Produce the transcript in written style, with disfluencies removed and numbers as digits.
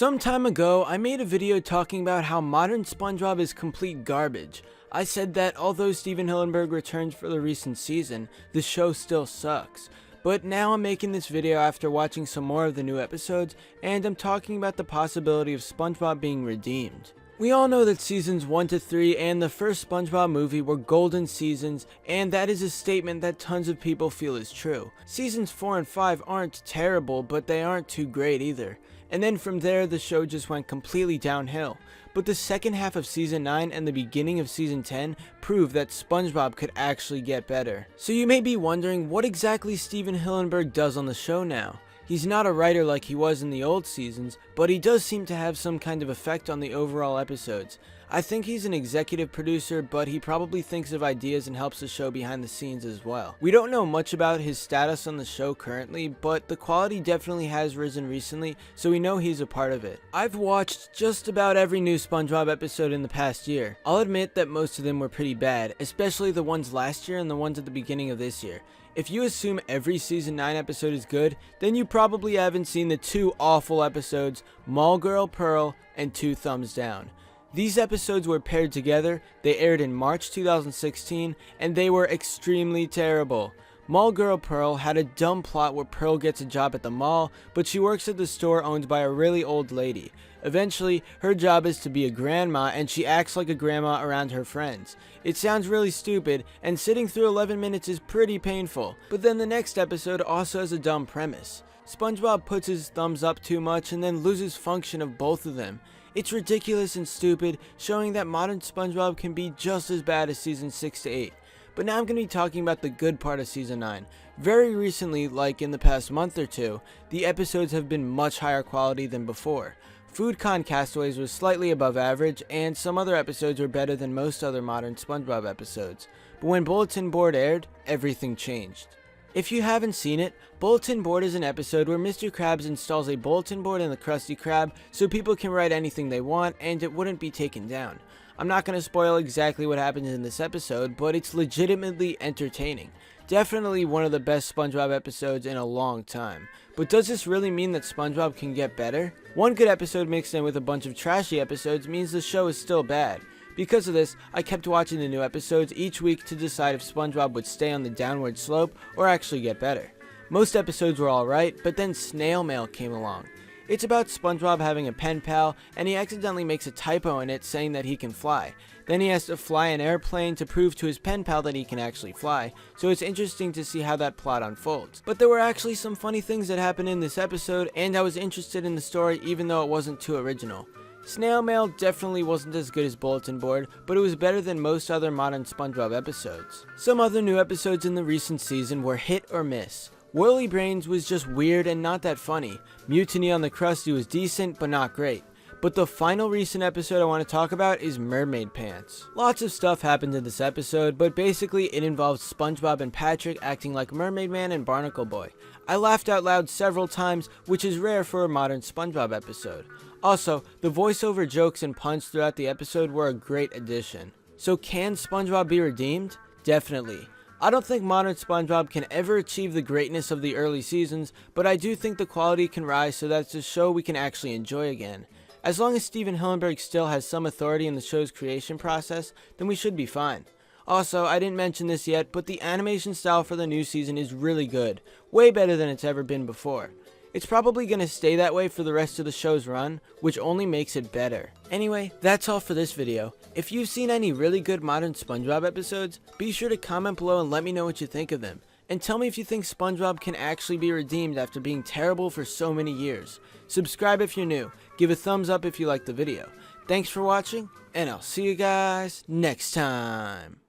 Some time ago, I made a video talking about how modern SpongeBob is complete garbage. I said that although Steven Hillenburg returned for the recent season, the show still sucks. But now I'm making this video after watching some more of the new episodes, and I'm talking about the possibility of SpongeBob being redeemed. We all know that seasons 1 to 3 and the first SpongeBob movie were golden seasons, and that is a statement that tons of people feel is true. Seasons 4 and 5 aren't terrible, but they aren't too great either. And then from there, the show just went completely downhill. But the second half of season 9 and the beginning of season 10 proved that SpongeBob could actually get better. So you may be wondering what exactly Steven Hillenburg does on the show now. He's not a writer like he was in the old seasons, but he does seem to have some kind of effect on the overall episodes. I think he's an executive producer, but he probably thinks of ideas and helps the show behind the scenes as well. We don't know much about his status on the show currently, but the quality definitely has risen recently, so we know he's a part of it. I've watched just about every new SpongeBob episode in the past year. I'll admit that most of them were pretty bad, especially the ones last year and the ones at the beginning of this year. If you assume every season 9 episode is good, then you probably haven't seen the two awful episodes, Mall Girl Pearl and 2 Thumbs Down. These episodes were paired together, they aired in March 2016, and they were extremely terrible. Mall Girl Pearl had a dumb plot where Pearl gets a job at the mall, but she works at the store owned by a really old lady. Eventually, her job is to be a grandma, and she acts like a grandma around her friends. It sounds really stupid, and sitting through 11 minutes is pretty painful. But then the next episode also has a dumb premise. SpongeBob puts his thumbs up too much and then loses function of both of them. It's ridiculous and stupid, showing that modern SpongeBob can be just as bad as season 6 to 8. But now I'm going to be talking about the good part of season 9. Very recently, like in the past month or two, the episodes have been much higher quality than before. Food Con Castaways was slightly above average, and some other episodes were better than most other modern SpongeBob episodes. But when Bulletin Board aired, everything changed. If you haven't seen it, Bulletin Board is an episode where Mr. Krabs installs a bulletin board in the Krusty Krab so people can write anything they want and it wouldn't be taken down. I'm not going to spoil exactly what happens in this episode, but it's legitimately entertaining. Definitely one of the best SpongeBob episodes in a long time. But does this really mean that SpongeBob can get better? One good episode mixed in with a bunch of trashy episodes means the show is still bad. Because of this, I kept watching the new episodes each week to decide if SpongeBob would stay on the downward slope or actually get better. Most episodes were alright, but then Snail Mail came along. It's about SpongeBob having a pen pal, and he accidentally makes a typo in it saying that he can fly. Then he has to fly an airplane to prove to his pen pal that he can actually fly, so it's interesting to see how that plot unfolds. But there were actually some funny things that happened in this episode, and I was interested in the story even though it wasn't too original. Snail Mail definitely wasn't as good as Bulletin Board, but it was better than most other modern SpongeBob episodes. Some other new episodes in the recent season were hit or miss. Whirly Brains was just weird and not that funny. Mutiny on the Krusty was decent, but not great. But the final recent episode I want to talk about is Mermaid Pants. Lots of stuff happened in this episode, but basically it involves SpongeBob and Patrick acting like Mermaid Man and Barnacle Boy. I laughed out loud several times, which is rare for a modern SpongeBob episode. Also, the voiceover jokes and puns throughout the episode were a great addition. So can SpongeBob be redeemed? Definitely. I don't think modern SpongeBob can ever achieve the greatness of the early seasons, but I do think the quality can rise so that it's a show we can actually enjoy again. As long as Steven Hillenburg still has some authority in the show's creation process, then we should be fine. Also, I didn't mention this yet, but the animation style for the new season is really good. Way better than it's ever been before. It's probably going to stay that way for the rest of the show's run, which only makes it better. Anyway, that's all for this video. If you've seen any really good modern SpongeBob episodes, be sure to comment below and let me know what you think of them. And tell me if you think SpongeBob can actually be redeemed after being terrible for so many years. Subscribe if you're new, give a thumbs up if you liked the video. Thanks for watching, and I'll see you guys next time.